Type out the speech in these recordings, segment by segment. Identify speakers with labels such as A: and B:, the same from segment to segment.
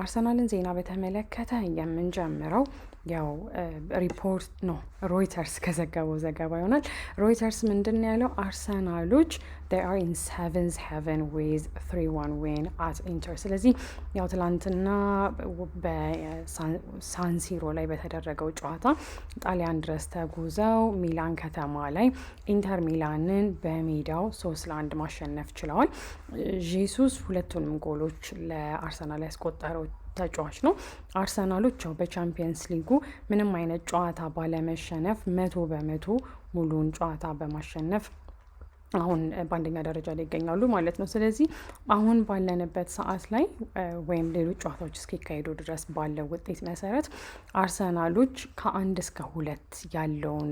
A: አርሰናልን ዜና በተመለከተ የምንጀምረው ያው ሪፖርት ነው ሮይተርስ ከዘገበው ዘገባ ይሆናል። ሮይተርስ ምንድን ያለው አርሰናሎች they are in seventh heaven with 3-1 win at Inter። ስለዚህ ያው ትላንትና በሳንሲሮ ላይ በተደረገው ጨዋታ ጣሊያን ድረስ ተጉዘው ሚላን ከተማ ላይ ኢንተር ሚላንን በሜዳው 3-1 ማሸነፍ ችለዋል። ጄሱስ ሁለቱንም ጎሎች ለአርሰናል ያስቆጠረው ተጫዋች ነው። አርሰናሎች ያው በቻምፒየንስ ሊጉ ምንም አይነት ጨዋታ ባለመሸነፍ 100% ሙሉን ጨዋታ በማሸነፍ አሁን በአንደኛ ደረጃ ላይ ይገኛሉ ማለት ነው። ስለዚህ አሁን ባለንበት ሰዓት ላይ ወይም ሌሎች ጨዋታዎች እስኪካሄዱ ድረስ ባለው ውጤት መሰረት አርሰናሎች ከ1 እስከ 2 ያለውን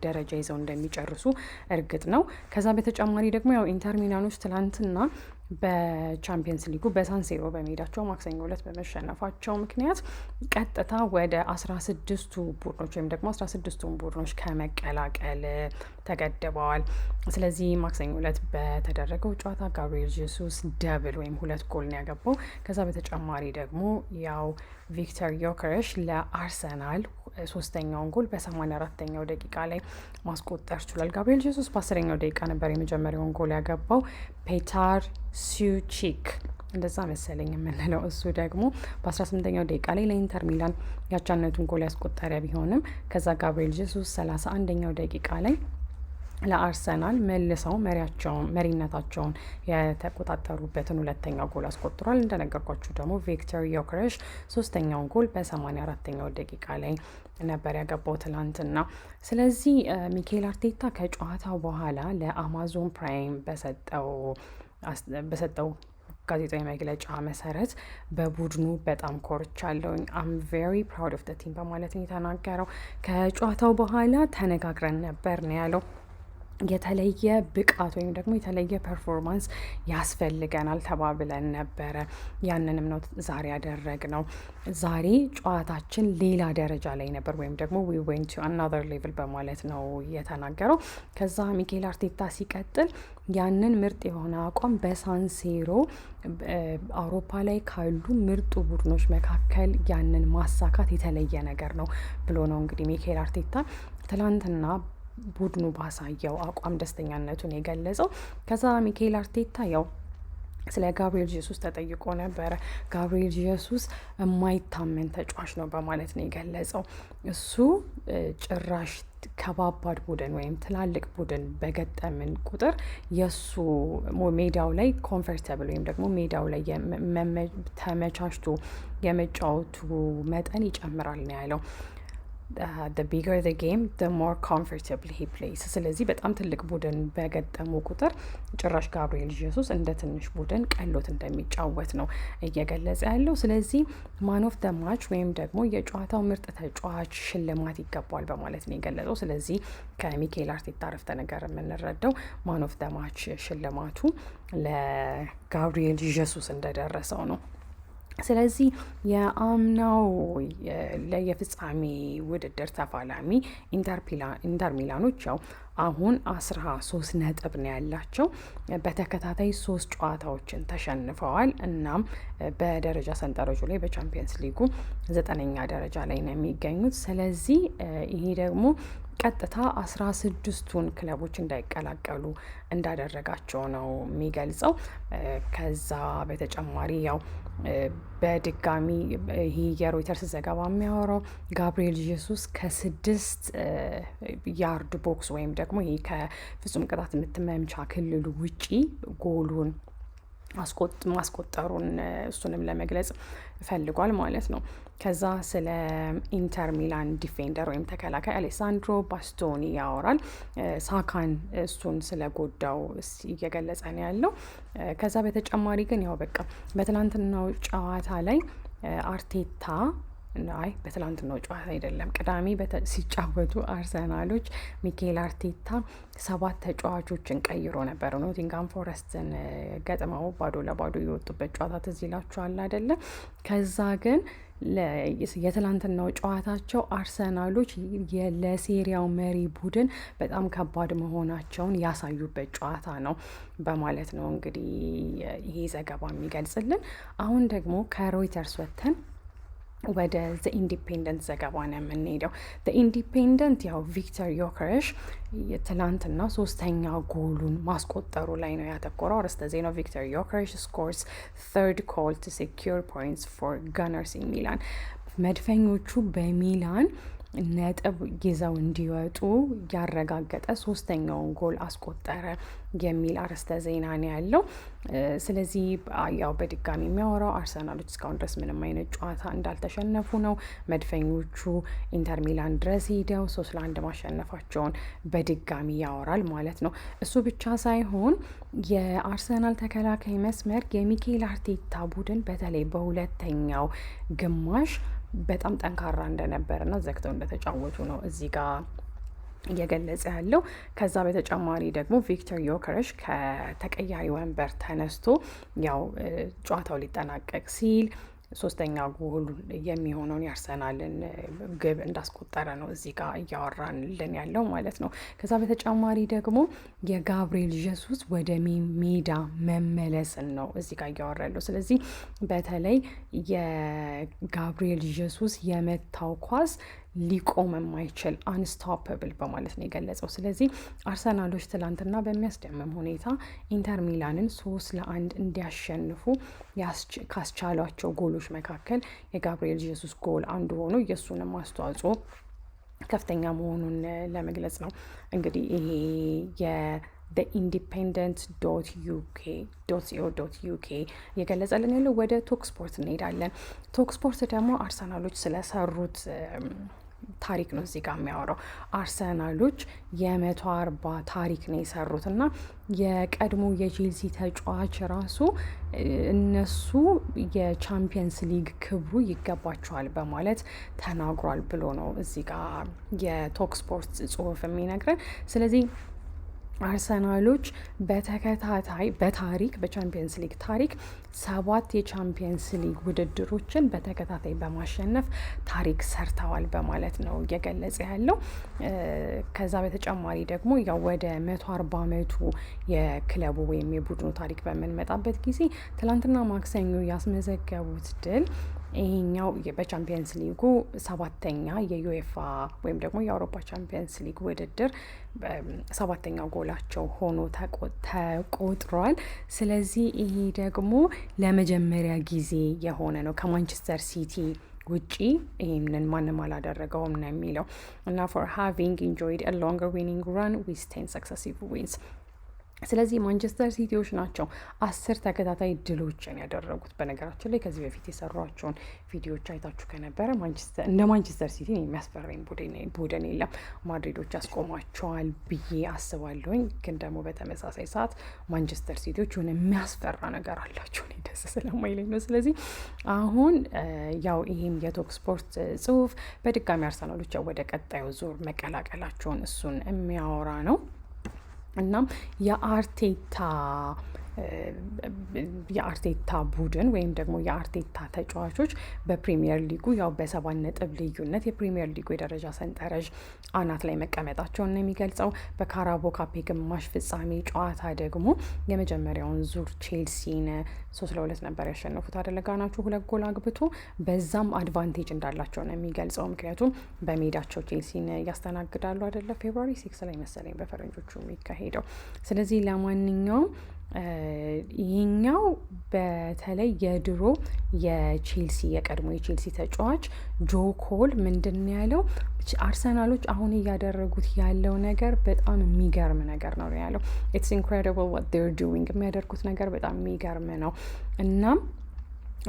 A: ደረጃ ይዘው እንደሚጨርሱ እርግጥ ነው። ከዛ በተጨማሪ ደግሞ ያው ኢንተር ሚላኖች ትላንትና በቻምፒየንስ ሊጉ በሳንሴሮ በሜዳቸው ማክሰኞ ዕለት በመሸነፋቸው ምክንያት ቀጥታ ወደ 16ቱ ቡድኖች ወይም ደግሞ 16ቱን ቡድኖች ከመቀላቀል ተገድበዋል። ስለዚህ ማክሰኞ ዕለት በተደረገው ጨዋታ ጋብሪኤል ጄሱስ ደብል ወይም 2 ጎል ነው ያገባው። ከዛ በተጨማሪ ደግሞ ያው ቪክተር ዮከረስ ለአርሰናል 3ኛውን ጎል በ84ኛው ደቂቃ ላይ ማስቆጠር ችሏል። ጋብሪኤል ጄሱስ በ10ኛው ደቂቃ ነበር የመጀመሪያውን ጎል ያገባው። ፔታር ሲዩቺክ እንደዛ መሰለኝ የምንለው እሱ ደግሞ በ18ኛው ደቂቃ ላይ ለኢንተር ሚላን ያቻነቱን ጎል ያስቆጠረ ቢሆንም ከዛ ጋብሪኤል ጄሱስ 31ኛው ደቂቃ ላይ ለአርሰናል መልሰው መሪነታቸውን የተቆጣጠሩበትን 2ኛው ጎል አስቆጥሯል። እንደነገርኳችሁ ደግሞ ቪክተር ዮከረስ 3ኛውን ጎል በ84ኛው ደቂቃ ላይ ነበር ያገባው ትላንትና። ስለዚህ ሚኬል አርቴታ ከጨዋታው በኋላ ለአማዞን ፕራይም በሰጠው ጋዜጣዊ መግለጫ መሰረት በቡድኑ በጣም ኮርቻለሁኝ አም ቬሪ ፕራውድ ኦፍ ዘ ቲም በማለት ነው የተናገረው። ከጨዋታው በኋላ ተነጋግረን ነበር ነው ያለው። የተለየ ብቃት ወይም ደግሞ የተለየ ፐርፎርማንስ ያስፈልገናል ተባብለን ነበረ። ያንንም ነው ዛሬ ያደረግነው። ዛሬ ጨዋታችን ሌላ ደረጃ ላይ ነበር ወይም ደግሞ we went to another level በማለት ነው የተናገረው። ከዛ ሚኬል አርቴታ ሲቀጥል ያንን ምርጥ የሆነ አቋም በሳንሴሮ አውሮፓ ላይ ካሉ ምርጡ ቡድኖች መካከል ያንን ማሳካት የተለየ ነገር ነው ብሎ ነው እንግዲህ ሚኬል አርቴታ ትላንትና ቡድኑ ባሳየው አቋም ደስተኛነቱን የገለጸው። ከዛ ሚኬል አርቴታ ያው ስለ ጋብሪኤል ጄሱስ ተጠይቆ ነበረ። ጋብሪኤል ጄሱስ የማይታመን ተጫዋች ነው በማለት ነው የገለጸው። እሱ ጭራሽ ከባባድ ቡድን ወይም ትላልቅ ቡድን በገጠምን ቁጥር የእሱ ሜዳው ላይ ኮምፈርተብል ወይም ደግሞ ሜዳው ላይ ተመቻችቶ የመጫወቱ መጠን ይጨምራል ነው ያለው። the bigger the game the more comfortably he plays። ስለዚህ በጣም ትልቅ ቡድን በገጠሙ ቁጥር ጭራሽ ጋብሪኤል ጄሱስ እንደ ትንሽ ቡድን ቀሎት እንደሚጫወት ነው እየገለጸ ያለው። ስለዚህ ማን ኦፍ ደ ማች ወይም ደግሞ የጨዋታው ምርጥ ተጫዋች ሽልማት ይገባዋል በማለት ነው የገለጸው። ስለዚህ ከሚኬል አርቴታ አረፍተ ነገር የምንረዳው ማን ኦፍ ደ ማች ሽልማቱ ለጋብሪኤል ጄሱስ እንደደረሰው ነው። ስለዚህ የአምናው ለየፍጻሜ ውድድር ተፋላሚ ኢንተር ሚላኖች ያው አሁን 13 ነጥብ ነው ያላቸው። በተከታታይ 3 ጨዋታዎችን ተሸንፈዋል። እናም በደረጃ ሰንጠረዡ ላይ በቻምፒየንስ ሊጉ 9ኛ ደረጃ ላይ ነው የሚገኙት። ስለዚህ ይሄ ደግሞ ቀጥታ 16ቱን ክለቦች እንዳይቀላቀሉ እንዳደረጋቸው ነው የሚገልጸው። ከዛ በተጨማሪ ያው በድጋሚ ይሄ የሮይተርስ ዘገባ የሚያወራው ጋብሪኤል ጄሱስ ከ6 ያርድ ቦክስ ወይም ደግሞ ይሄ ከፍጹም ቅጣት የምትመምቻ ክልሉ ውጪ ጎሉን ማስቆጠሩን እሱንም ለመግለጽ ፈልጓል ማለት ነው። ከዛ ስለ ኢንተር ሚላን ዲፌንደር ወይም ተከላካይ አሌሳንድሮ ባስቶኒ ያወራል። ሳካን እሱን ስለ ጎዳው እየገለጸ ነው ያለው። ከዛ በተጨማሪ ግን ያው በቃ በትናንትናው ጨዋታ ላይ አርቴታ በትላንትናው ጨዋታ አይደለም ቅዳሜ ሲጫወቱ አርሰናሎች ሚኬል አርቴታ 7 ተጫዋቾችን ቀይሮ ነበር። ኖቲንጋም ፎረስትን ገጥመው 0-0 የወጡበት ጨዋታ ትዝ ይላችኋል አይደለ? ከዛ ግን የትላንትናው ጨዋታቸው አርሰናሎች ለሴሪያው መሪ ቡድን በጣም ከባድ መሆናቸውን ያሳዩበት ጨዋታ ነው በማለት ነው እንግዲህ ይሄ ዘገባ የሚገልጽልን። አሁን ደግሞ ከሮይተርስ ወጥተን ወደ ዘ ኢንዲፔንደንት ዘገባ ነው የምንሄደው። ዘ ኢንዲፔንደንት ያው ቪክተር ዮከረሽ ትላንትና 3ኛ ጎሉን ማስቆጠሩ ላይ ነው ያተኮረው። አርዕስተ ዜናው ቪክተር ዮከረሽ ስኮርስ third goal to secure points for Gunners in Milan። መድፈኞቹ በሚላን ነጥብ ይዘው እንዲወጡ ያረጋገጠ 3ኛውን ጎል አስቆጠረ የሚል አርዕስተ ዜና ነው ያለው። ስለዚህ ያው በድጋሚ የሚያወራው አርሰናሎች እስካሁን ድረስ ምንም አይነት ጨዋታ እንዳልተሸነፉ ነው። መድፈኞቹ ኢንተር ሚላን ድረስ ሄደው 3-1 ማሸነፋቸውን በድጋሚ ያወራል ማለት ነው። እሱ ብቻ ሳይሆን የአርሰናል ተከላካይ መስመር የሚኬል አርቴታ ቡድን በተለይ በሁለተኛው ግማሽ በጣም ጠንካራ እንደነበረና ዘግተው እንደተጫወቱ ነው እዚህ ጋር እየገለጸ ያለው። ከዛ በተጨማሪ ደግሞ ቪክተር ዮከረሽ ከተቀያሪ ወንበር ተነስቶ ያው ጨዋታው ሊጠናቀቅ ሲል 3ኛ ጎል የሚሆነውን የአርሰናልን ግብ እንዳስቆጠረ ነው እዚህ ጋር እያወራንልን ያለው ማለት ነው። ከዛ በተጨማሪ ደግሞ የጋብሪኤል ጀሱስ ወደ ሜዳ መመለስን ነው እዚህ ጋር እያወራ ያለው። ስለዚህ በተለይ የጋብሪኤል ጀሱስ የመታው ኳስ ሊቆም የማይችል አንስቶፐብል በማለት ነው የገለጸው። ስለዚህ አርሰናሎች ትላንትና በሚያስደምም ሁኔታ ኢንተር ሚላንን 3-1 እንዲያሸንፉ ካስቻሏቸው ጎሎች መካከል የጋብሪኤል ጄሱስ ጎል አንዱ ሆኖ የእሱንም አስተዋጽኦ ከፍተኛ መሆኑን ለመግለጽ ነው እንግዲህ ይሄ ኢንዲፔንደንት .co.uk እየገለጸልን ያለው። ወደ ቶክ ስፖርት እንሄዳለን። ቶክ ስፖርት ደግሞ አርሰናሎች ስለሰሩት ታሪክ ነው እዚህ ጋር የሚያወራው። አርሰናሎች 140 ታሪክ ነው የሰሩት እና የቀድሞ የቼልሲ ተጫዋች ራሱ እነሱ የቻምፒየንስ ሊግ ክብሩ ይገባቸዋል በማለት ተናግሯል ብሎ ነው እዚህ ጋር የቶክ ስፖርት ጽሁፍ የሚነግረን። ስለዚህ አርሰናሎች በተከታታይ በታሪክ በቻምፒየንስ ሊግ ታሪክ 7 የቻምፒየንስ ሊግ ውድድሮችን በተከታታይ በማሸነፍ ታሪክ ሰርተዋል በማለት ነው እየገለጸ ያለው። ከዛ በተጨማሪ ደግሞ ያው ወደ 140 ዓመቱ የክለቡ ወይም የቡድኑ ታሪክ በምንመጣበት ጊዜ ትላንትና ማክሰኞ ያስመዘገቡት ድል ይሄኛው በቻምፒየንስ ሊጉ 7ኛ የዩኤፋ ወይም ደግሞ የአውሮፓ ቻምፒየንስ ሊግ ውድድር 7ኛው ጎላቸው ሆኖ ተቆጥሯል። ስለዚህ ይሄ ደግሞ ለመጀመሪያ ጊዜ የሆነ ነው ከማንቸስተር ሲቲ ውጪ ይህንን ማንም አላደረገውም ነው የሚለው እና for having enjoyed a longer winning run with 10 successive wins። ስለዚህ ማንቸስተር ሲቲዎች ናቸው 10 ተከታታይ ድሎችን ያደረጉት። በነገራችን ላይ ከዚህ በፊት የሰሯቸውን ቪዲዮዎች አይታችሁ ከነበረ እንደ ማንቸስተር ሲቲ የሚያስፈራኝ ቡድን የለም። ማድሪዶች ያስቆሟቸዋል ብዬ አስባለሁኝ። ግን ደግሞ በተመሳሳይ ሰዓት ማንቸስተር ሲቲዎች የሆነ የሚያስፈራ ነገር አላቸው፣ ደስ ስለማይለኝ ነው። ስለዚህ አሁን ያው ይሄም የቶክ ስፖርት ጽሁፍ በድጋሚ አርሰናሎች ወደ ቀጣዩ ዙር መቀላቀላቸውን እሱን የሚያወራ ነው። እናም የአርቴታ ቡድን ወይም ደግሞ የአርቴታ ተጫዋቾች በፕሪሚየር ሊጉ ያው በ7 ነጥብ ልዩነት የፕሪሚየር ሊጉ የደረጃ ሰንጠረዥ አናት ላይ መቀመጣቸውን ነው የሚገልጸው። በካራቦ ካፕ ግማሽ ፍጻሜ ጨዋታ ደግሞ የመጀመሪያውን ዙር ቼልሲን 3-2 ነበር ያሸነፉት አይደለ? ጋናቹ 2 ጎል አግብቶ በዛም አድቫንቴጅ እንዳላቸው ነው የሚገልጸው። ምክንያቱም በሜዳቸው ቼልሲን ያስተናግዳሉ አይደለ? ፌብሩዋሪ 6 ላይ መሰለኝ በፈረንጆቹ የሚካሄደው። ስለዚህ ለማንኛውም ይሄኛው በተለይ የድሮ የቀድሞ የቼልሲ ተጫዋች ጆ ኮል ምንድን ያለው አርሰናሎች አሁን እያደረጉት ያለው ነገር በጣም የሚገርም ነገር ነው ያለው። ኢትስ ኢንክሬዲብል ዋት ዜር ዱዊንግ የሚያደርጉት ነገር በጣም የሚገርም ነው። እናም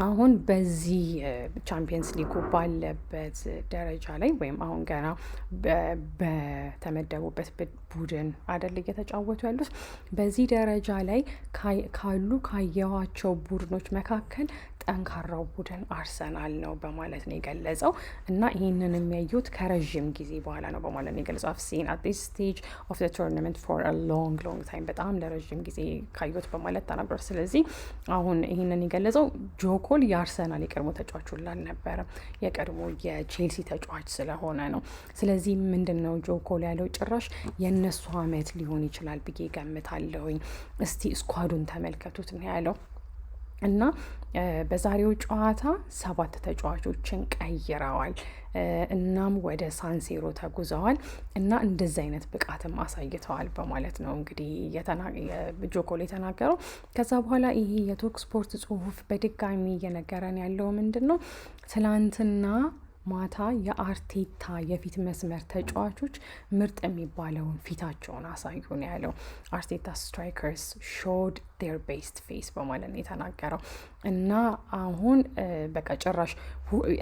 A: አሁን በዚህ ቻምፒየንስ ሊጉ ባለበት ደረጃ ላይ ወይም አሁን ገና በተመደቡበት ቡድን አደል እየተጫወቱ ያሉት። በዚህ ደረጃ ላይ ካየኋቸው ቡድኖች መካከል ጠንካራው ቡድን አርሰናል ነው በማለት ነው የገለጸው እና ይህንን የሚያዩት ከረዥም ጊዜ በኋላ ነው በማለት ነው የገለጸው። I've seen at this stage of the tournament for a long time በጣም ለረዥም ጊዜ ካዩት በማለት ተናግሯል። ስለዚህ አሁን ይህንን የገለጸው ጆ ኮል የአርሰናል የቀድሞ ተጫዋች ሁላ አልነበረም፣ የቀድሞ የቼልሲ ተጫዋች ስለሆነ ነው። ስለዚህ ምንድን ነው ጆ ኮል ያለው ጭራሽ የእነሱ አመት ሊሆን ይችላል ብዬ ገምታለሁኝ። እስቲ ስኳዱን ተመልከቱት ነው ያለው። እና በዛሬው ጨዋታ 7 ተጫዋቾችን ቀይረዋል። እናም ወደ ሳንሴሮ ተጉዘዋል እና እንደዚህ አይነት ብቃትም አሳይተዋል በማለት ነው እንግዲህ ጆ ኮል የተናገረው። ከዛ በኋላ ይሄ የቶክ ስፖርት ጽሁፍ በድጋሚ እየነገረን ያለው ምንድን ነው ትላንትና ማታ የአርቴታ የፊት መስመር ተጫዋቾች ምርጥ የሚባለውን ፊታቸውን አሳዩ ነው ያለው። አርቴታ ስትራይከርስ ሾድ ዴር ቤስት ፌስ በማለት ነው የተናገረው። እና አሁን በቃ ጭራሽ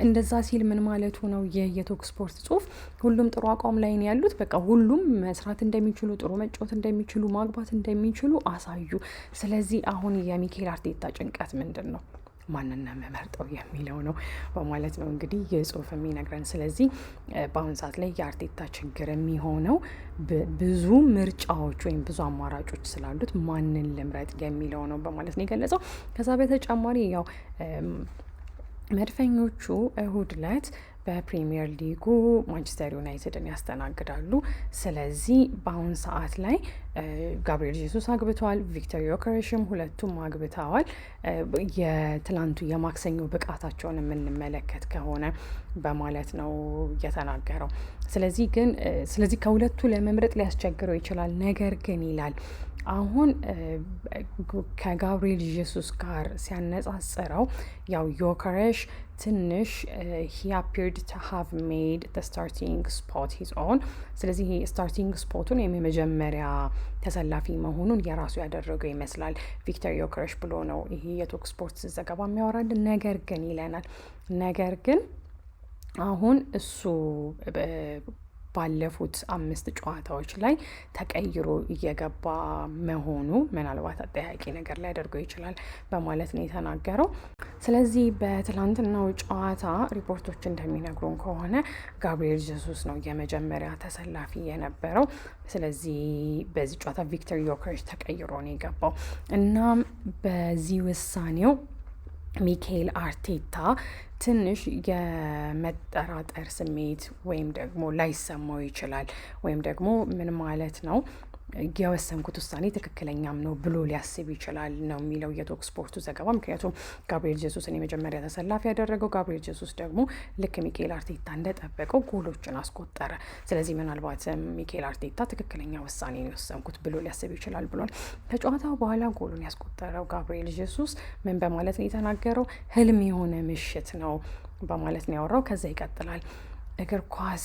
A: እንደዛ ሲል ምን ማለቱ ነው? ይህ የቶክ ስፖርት ጽሁፍ ሁሉም ጥሩ አቋም ላይ ነው ያሉት። በቃ ሁሉም መስራት እንደሚችሉ፣ ጥሩ መጫወት እንደሚችሉ፣ ማግባት እንደሚችሉ አሳዩ። ስለዚህ አሁን የሚኬል አርቴታ ጭንቀት ምንድን ነው? ማንና መመርጠው የሚለው ነው በማለት ነው እንግዲህ የጽሁፍ የሚነግረን። ስለዚህ በአሁን ሰዓት ላይ የአርቴታ ችግር የሚሆነው ብዙ ምርጫዎች ወይም ብዙ አማራጮች ስላሉት ማንን ልምረጥ የሚለው ነው በማለት ነው የገለጸው። ከዛ በተጨማሪ ያው መድፈኞቹ እሁድ ዕለት በፕሪሚየር ሊጉ ማንቸስተር ዩናይትድን ያስተናግዳሉ። ስለዚህ በአሁን ሰዓት ላይ ጋብሪኤል ጄሱስ አግብተዋል፣ ቪክተር ዮከረስም ሁለቱም አግብተዋል። የትላንቱ የማክሰኞ ብቃታቸውን የምንመለከት ከሆነ በማለት ነው የተናገረው። ስለዚህ ከሁለቱ ለመምረጥ ሊያስቸግረው ይችላል። ነገር ግን ይላል አሁን ከጋብሪኤል ጄሱስ ጋር ሲያነጻጽረው ያው ዮከረስ ትንሽ he appeared to have made the starting spot his own። ስለዚህ ይሄ ስታርቲንግ ስፖቱን ወይም የመጀመሪያ ተሰላፊ መሆኑን የራሱ ያደረገው ይመስላል ቪክተር ዮከረስ ብሎ ነው ይሄ የቶክ ስፖርት ዘገባ የሚያወራልን። ነገር ግን ይለናል አሁን እሱ ባለፉት 5 ጨዋታዎች ላይ ተቀይሮ እየገባ መሆኑ ምናልባት አጠያቂ ነገር ሊያደርገው ይችላል በማለት ነው የተናገረው። ስለዚህ በትላንትናው ጨዋታ ሪፖርቶች እንደሚነግሩን ከሆነ ጋብሪኤል ጄሱስ ነው የመጀመሪያ ተሰላፊ የነበረው። ስለዚህ በዚህ ጨዋታ ቪክተር ዮከረስ ተቀይሮ ነው የገባው። እናም በዚህ ውሳኔው ሚኬል አርቴታ ትንሽ የመጠራጠር ስሜት ወይም ደግሞ ላይሰማው ይችላል። ወይም ደግሞ ምን ማለት ነው የወሰንኩት ውሳኔ ትክክለኛም ነው ብሎ ሊያስብ ይችላል ነው የሚለው የቶክ ስፖርቱ ዘገባ። ምክንያቱም ጋብሪኤል ጄሱስን የመጀመሪያ ተሰላፊ ያደረገው ጋብሪኤል ጄሱስ ደግሞ ልክ ሚኬል አርቴታ እንደጠበቀው ጎሎችን አስቆጠረ። ስለዚህ ምናልባት ሚኬል አርቴታ ትክክለኛ ውሳኔ ነው የወሰንኩት ብሎ ሊያስብ ይችላል ብሏል። ከጨዋታው በኋላ ጎሉን ያስቆጠረው ጋብሪኤል ጄሱስ ምን በማለት ነው የተናገረው? ህልም የሆነ ምሽት ነው በማለት ነው ያወራው። ከዛ ይቀጥላል እግር ኳስ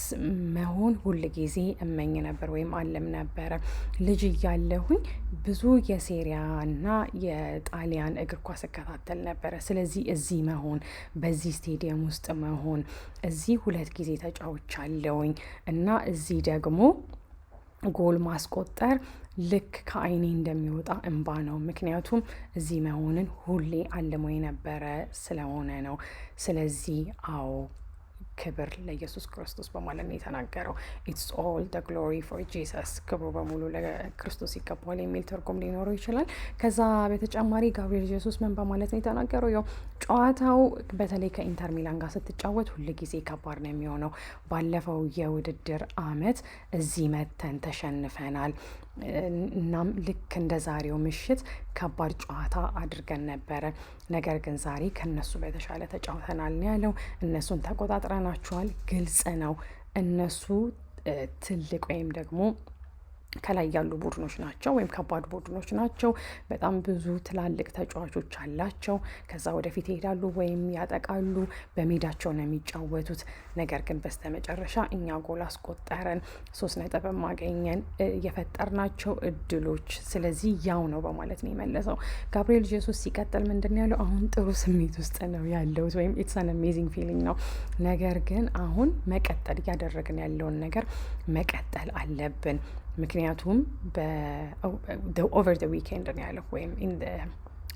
A: መሆን ሁል ጊዜ እመኝ ነበር ወይም አለም ነበረ። ልጅ እያለሁኝ ብዙ የሴሪያና የጣሊያን እግር ኳስ እከታተል ነበረ። ስለዚህ እዚህ መሆን፣ በዚህ ስቴዲየም ውስጥ መሆን፣ እዚህ 2 ጊዜ ተጫውቻለሁኝ እና እዚህ ደግሞ ጎል ማስቆጠር ልክ ከአይኔ እንደሚወጣ እንባ ነው። ምክንያቱም እዚህ መሆንን ሁሌ አልሞ የነበረ ስለሆነ ነው። ስለዚህ አዎ ክብር ለኢየሱስ ክርስቶስ በማለት ነው የተናገረው። ኢትስ ኦል ደ ግሎሪ ፎር ጂሰስ፣ ክብሩ በሙሉ ለክርስቶስ ይገባዋል የሚል ትርጉም ሊኖረው ይችላል። ከዛ በተጨማሪ ጋብሪኤል ጄሱስ ምን በማለት ነው የተናገረው? ያው ጨዋታው በተለይ ከኢንተር ሚላን ጋር ስትጫወት ሁል ጊዜ ከባድ ነው የሚሆነው። ባለፈው የውድድር አመት እዚህ መተን ተሸንፈናል። እናም ልክ እንደ ዛሬው ምሽት ከባድ ጨዋታ አድርገን ነበረ። ነገር ግን ዛሬ ከነሱ በተሻለ ተጫውተናል ነው ያለው። እነሱን ተቆጣጥረናቸዋል። ግልጽ ነው እነሱ ትልቅ ወይም ደግሞ ከላይ ያሉ ቡድኖች ናቸው ወይም ከባድ ቡድኖች ናቸው። በጣም ብዙ ትላልቅ ተጫዋቾች አላቸው። ከዛ ወደፊት ይሄዳሉ ወይም ያጠቃሉ። በሜዳቸው ነው የሚጫወቱት። ነገር ግን በስተመጨረሻ እኛ ጎል አስቆጠረን፣ 3 ነጥብ ማገኘን፣ የፈጠርናቸው እድሎች። ስለዚህ ያው ነው በማለት ነው የመለሰው ጋብሪኤል ጄሱስ። ሲቀጥል ምንድን ነው ያለው? አሁን ጥሩ ስሜት ውስጥ ነው ያለሁት ወይም ኢትስ አን አሜዚንግ ፊሊንግ ነው። ነገር ግን አሁን መቀጠል እያደረግን ያለውን ነገር መቀጠል አለብን። ምክንያቱም ኦቨር ደ ዊኬንድ ነው ያለው ወይም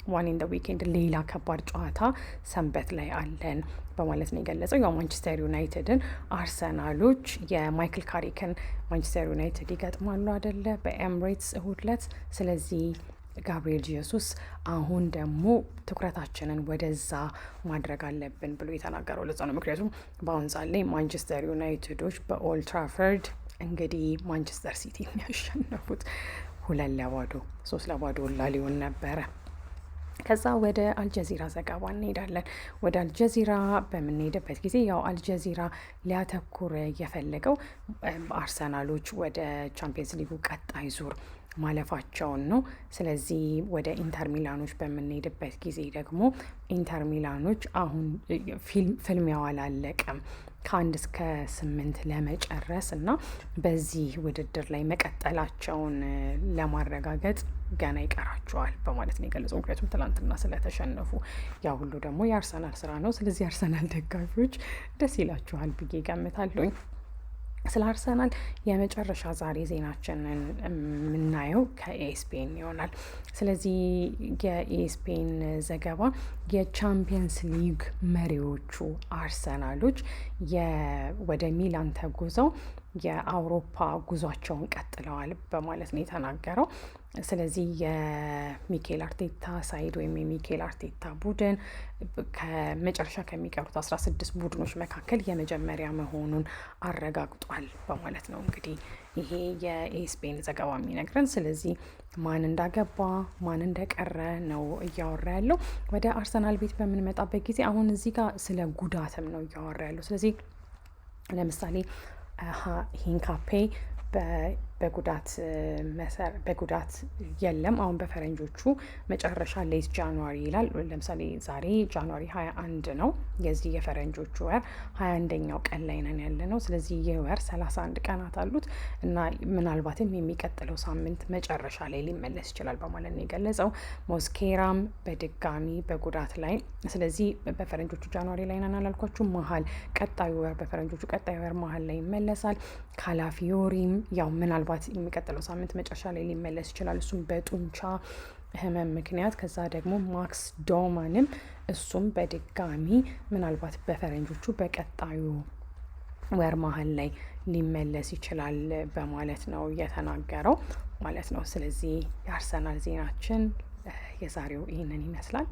A: ዋን ኢን ደ ዊኬንድ ሌላ ከባድ ጨዋታ ሰንበት ላይ አለን በማለት ነው የገለጸው። ያው ማንቸስተር ዩናይትድን አርሰናሎች የማይክል ካሪክን ማንቸስተር ዩናይትድ ይገጥማሉ አደለ በኤምሬትስ እሁድ ዕለት። ስለዚህ ጋብሪኤል ጂሱስ አሁን ደግሞ ትኩረታችንን ወደዛ ማድረግ አለብን ብሎ የተናገረው ለዛ ነው። ምክንያቱም በአሁን ሰዓት ላይ ማንቸስተር ዩናይትዶች በኦልድ ትራፈርድ እንግዲህ ማንቸስተር ሲቲ ያሸነፉት 2-0 3-0 ሊሆን ነበረ። ከዛ ወደ አልጀዚራ ዘገባ እንሄዳለን። ወደ አልጀዚራ በምንሄድበት ጊዜ ያው አልጀዚራ ሊያተኩር የፈለገው አርሰናሎች ወደ ቻምፒየንስ ሊጉ ቀጣይ ዙር ማለፋቸውን ነው። ስለዚህ ወደ ኢንተር ሚላኖች በምንሄድበት ጊዜ ደግሞ ኢንተር ሚላኖች አሁን ፍልሚያው አላለቀም ከ1 እስከ 8 ለመጨረስ እና በዚህ ውድድር ላይ መቀጠላቸውን ለማረጋገጥ ገና ይቀራቸዋል በማለት ነው የገለጸው። ምክንያቱም ትላንትና ስለተሸነፉ ያ ሁሉ ደግሞ የአርሰናል ስራ ነው። ስለዚህ የአርሰናል ደጋፊዎች ደስ ይላችኋል ብዬ ገምታለሁኝ። ስለ አርሰናል የመጨረሻ ዛሬ ዜናችንን የምናየው ከኤስፔን ይሆናል። ስለዚህ የኤስፔን ዘገባ የቻምፒየንስ ሊግ መሪዎቹ አርሰናሎች ወደ ሚላን ተጉዘው የአውሮፓ ጉዟቸውን ቀጥለዋል በማለት ነው የተናገረው። ስለዚህ የሚኬል አርቴታ ሳይድ ወይም የሚኬል አርቴታ ቡድን ከመጨረሻ ከሚቀሩት 16 ቡድኖች መካከል የመጀመሪያ መሆኑን አረጋግጧል በማለት ነው እንግዲህ ይሄ የኤስፔን ዘገባ የሚነግረን። ስለዚህ ማን እንዳገባ ማን እንደቀረ ነው እያወራ ያለው። ወደ አርሰናል ቤት በምንመጣበት ጊዜ አሁን እዚህ ጋር ስለ ጉዳትም ነው እያወራ ያለው። ስለዚህ ለምሳሌ ሂንካፔ በጉዳት የለም። አሁን በፈረንጆቹ መጨረሻ ሌት ጃንዋሪ ይላል። ለምሳሌ ዛሬ ጃንዋሪ 21 ነው። የዚህ የፈረንጆቹ ወር 21ኛው ቀን ላይ ነን ያለ ነው። ስለዚህ ይህ ወር 31 ቀናት አሉት እና ምናልባትም የሚቀጥለው ሳምንት መጨረሻ ላይ ሊመለስ ይችላል በማለት ነው የገለጸው። ሞስኬራም በድጋሚ በጉዳት ላይ፣ ስለዚህ በፈረንጆቹ ጃንዋሪ ላይ ነን አላልኳችሁ፣ መሀል ቀጣዩ ወር በፈረንጆቹ ቀጣዩ ወር መሀል ላይ ይመለሳል። ካላፊዮሪም ያው ምናልባት የሚቀጥለው ሳምንት መጨረሻ ላይ ሊመለስ ይችላል፣ እሱም በጡንቻ ህመም ምክንያት። ከዛ ደግሞ ማክስ ዶማንም እሱም በድጋሚ ምናልባት በፈረንጆቹ በቀጣዩ ወር መሀል ላይ ሊመለስ ይችላል በማለት ነው የተናገረው ማለት ነው። ስለዚህ የአርሰናል ዜናችን የዛሬው ይህንን ይመስላል።